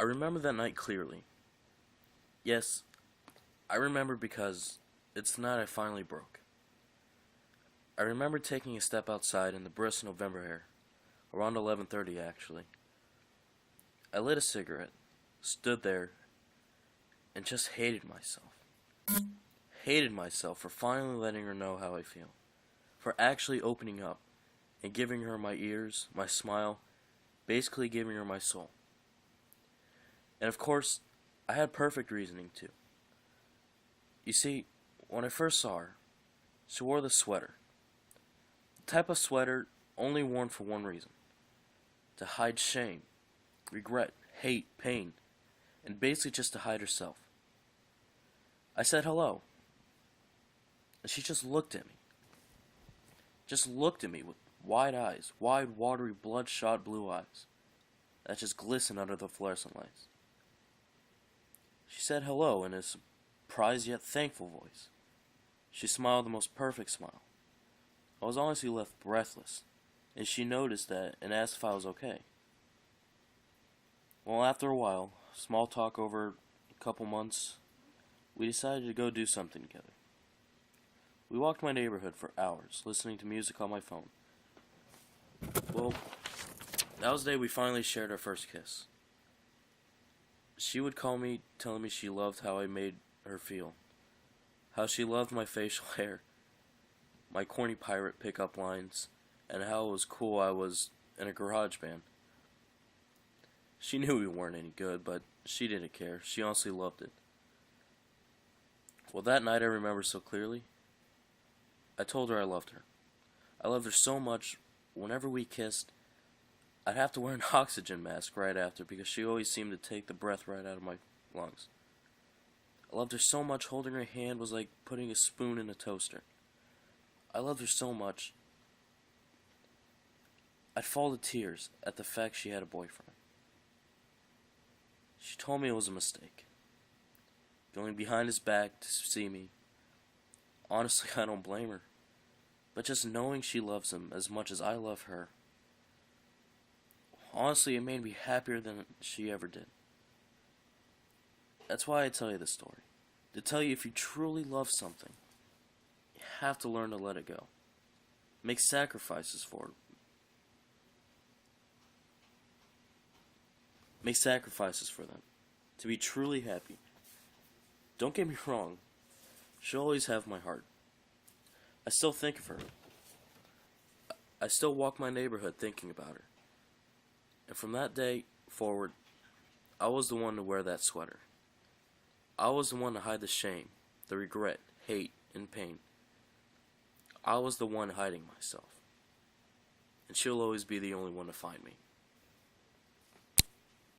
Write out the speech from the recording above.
I remember that night clearly. Yes, I remember because it's the night I finally broke. I remember taking a step outside in the brisk November air, around 11:30 actually. I lit a cigarette, stood there, and just hated myself. Hated myself for finally letting her know how I feel, for actually opening up and giving her my ears, my smile, basically giving her my soul. And of course, I had perfect reasoning too. You see, when I first saw her, she wore the sweater. The type of sweater only worn for one reason: to hide shame, regret, hate, pain, and basically just to hide herself. I said hello, and she just looked at me. Just looked at me with wide eyes, wide, watery, bloodshot blue eyes that just glistened under the fluorescent lights. She said hello in a surprised yet thankful voice. She smiled the most perfect smile. I was honestly left breathless, and she noticed that and asked if I was okay. Well, after a while, small talk over a couple months, we decided to go do something together. We walked my neighborhood for hours, listening to music on my phone. Well, that was the day we finally shared our first kiss. She would call me, telling me she loved how I made her feel, how she loved my facial hair, my corny pirate pickup lines, and how it was cool I was in a garage band. She knew we weren't any good, but she didn't care. She honestly loved it. Well, that night I remember so clearly. I told her I loved her. I loved her so much, whenever we kissed, I'd have to wear an oxygen mask right after because she always seemed to take the breath right out of my lungs. I loved her so much, holding her hand was like putting a spoon in a toaster. I loved her so much, I'd fall to tears at the fact she had a boyfriend. She told me it was a mistake, going behind his back to see me. Honestly, I don't blame her. But just knowing she loves him as much as I love her, honestly, it made me happier than she ever did. That's why I tell you this story. To tell you if you truly love something, you have to learn to let it go. Make sacrifices for it. Make sacrifices for them. To be truly happy. Don't get me wrong. She'll always have my heart. I still think of her. I still walk my neighborhood thinking about her. And from that day forward, I was the one to wear that sweater. I was the one to hide the shame, the regret, hate, and pain. I was the one hiding myself. And she'll always be the only one to find me.